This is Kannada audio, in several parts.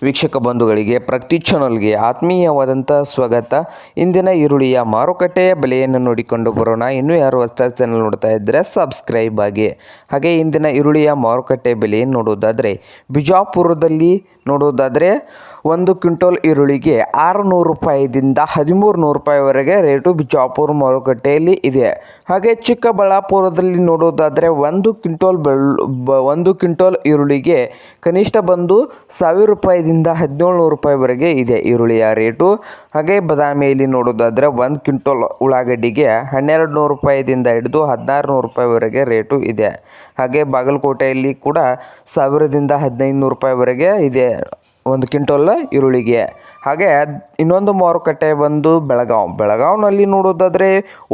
ವೀಕ್ಷಕ ಬಂಧುಗಳಿಗೆ ಪ್ರಗತಿ ಚಾನಲ್ಗೆ ಆತ್ಮೀಯವಾದಂಥ ಸ್ವಾಗತ. ಇಂದಿನ ಈರುಳ್ಳಿಯ ಮಾರುಕಟ್ಟೆಯ ಬೆಲೆಯನ್ನು ನೋಡಿಕೊಂಡು ಬರೋಣ. ಇನ್ನೂ ಯಾರು ಹೊಸದಾಗಿ ಚಾನಲ್ ನೋಡ್ತಾ ಇದ್ದರೆ ಸಬ್ಸ್ಕ್ರೈಬ್ ಆಗಿ. ಹಾಗೆ ಇಂದಿನ ಈರುಳ್ಳಿಯ ಮಾರುಕಟ್ಟೆ ಬೆಲೆಯನ್ನು ನೋಡೋದಾದರೆ ಬಿಜಾಪುರದಲ್ಲಿ ನೋಡೋದಾದರೆ 1 ಕ್ವಿಂಟಲ್ ಈರುಳ್ಳಿಗೆ 600 ರೂಪಾಯಿದಿಂದ 1300 ರೂಪಾಯಿವರೆಗೆ ರೇಟು ಬಿಜಾಪುರ ಮಾರುಕಟ್ಟೆಯಲ್ಲಿ ಇದೆ. ಹಾಗೆ ಚಿಕ್ಕಬಳ್ಳಾಪುರದಲ್ಲಿ ನೋಡೋದಾದರೆ 1 ಕ್ವಿಂಟಲ್ ಈರುಳ್ಳಿಗೆ ಕನಿಷ್ಠ ಬಂದು 1000 ರೂಪಾಯಿದಿಂದ 1700 ರೂಪಾಯಿವರೆಗೆ ಇದೆ ಈರುಳ್ಳಿಯ ರೇಟು. ಹಾಗೆ ಬದಾಮಿಯಲ್ಲಿ ನೋಡೋದಾದರೆ 1 ಕ್ವಿಂಟಲ್ ಉಳ್ಳಾಗಡ್ಡಿಗೆ 1200 ರೂಪಾಯಿದಿಂದ ಹಿಡಿದು 1600 ರೂಪಾಯಿವರೆಗೆ ರೇಟು ಇದೆ. ಹಾಗೆ ಬಾಗಲಕೋಟೆಯಲ್ಲಿ ಕೂಡ 1000ದಿಂದ 1500 ರೂಪಾಯಿವರೆಗೆ ಇದೆ 1 ಕ್ವಿಂಟಲ್ ಈರುಳ್ಳಿಗೆ. ಹಾಗೆ ಇನ್ನೊಂದು ಮಾರುಕಟ್ಟೆ ಬಂದು ಬೆಳಗಾವಿನಲ್ಲಿ ನೋಡೋದಾದರೆ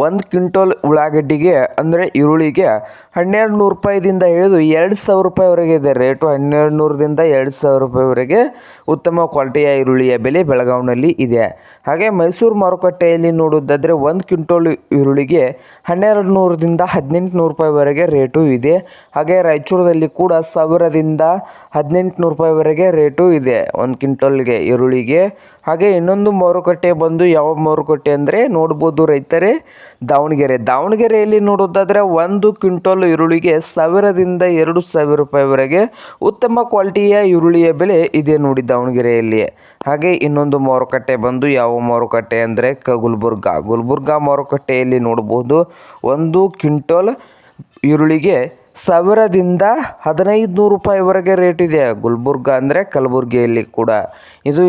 1 ಕ್ವಿಂಟಲ್ ಉಳ್ಳಾಗಡ್ಡಿಗೆ ಅಂದರೆ ಈರುಳ್ಳಿಗೆ 1200 ರೂಪಾಯಿದಿಂದ ಹಿಡಿದು 2000 ರೂಪಾಯಿವರೆಗೆ ಇದೆ ರೇಟು. 1200ರಿಂದ 2000 ರೂಪಾಯಿವರೆಗೆ ಉತ್ತಮ ಕ್ವಾಲಿಟಿಯ ಈರುಳ್ಳಿಯ ಬೆಲೆ ಬೆಳಗಾವಿನಲ್ಲಿ ಇದೆ. ಹಾಗೆ ಮೈಸೂರು ಮಾರುಕಟ್ಟೆಯಲ್ಲಿ ನೋಡೋದಾದರೆ 1 ಕ್ವಿಂಟಲ್ ಈರುಳ್ಳಿಗೆ 1200ರಿಂದ 1800 ರೂಪಾಯಿವರೆಗೆ ರೇಟು ಇದೆ. ಹಾಗೆ ರಾಯಚೂರಲ್ಲಿ ಕೂಡ 1000ದಿಂದ 1800 ರೂಪಾಯಿವರೆಗೆ ರೇಟು ಇದೆ 1 ಕ್ವಿಂಟಲ್ಗೆ ಈರುಳ್ಳಿಗೆ. ಹಾಗೆ ಇನ್ನೊಂದು ಮಾರುಕಟ್ಟೆ ಬಂದು ಯಾವ ಮಾರುಕಟ್ಟೆ ಅಂದರೆ ನೋಡ್ಬೋದು ರೈತರೇ, ದಾವಣಗೆರೆಯಲ್ಲಿ ನೋಡೋದಾದರೆ 1 ಕ್ವಿಂಟಲ್ ಈರುಳ್ಳಿಗೆ 1000ದಿಂದ 2000 ರೂಪಾಯಿವರೆಗೆ ಉತ್ತಮ ಕ್ವಾಲಿಟಿಯ ಈರುಳ್ಳಿಯ ಬೆಲೆ ಇದೆ ನೋಡಿ ದಾವಣಗೆರೆಯಲ್ಲಿ. ಹಾಗೆ ಇನ್ನೊಂದು ಮಾರುಕಟ್ಟೆ ಬಂದು ಯಾವ ಮಾರುಕಟ್ಟೆ ಅಂದರೆ ಗುಲ್ಬರ್ಗ ಮಾರುಕಟ್ಟೆಯಲ್ಲಿ ನೋಡ್ಬೋದು 1 ಕ್ವಿಂಟಲ್ ಈರುಳ್ಳಿಗೆ 1000ದಿಂದ 1500 ರೂಪಾಯಿವರೆಗೆ ರೇಟ್ ಇದೆ. ಗುಲ್ಬರ್ಗ ಅಂದರೆ ಕಲಬುರಗಿಯಲ್ಲಿ ಕೂಡ ಇದು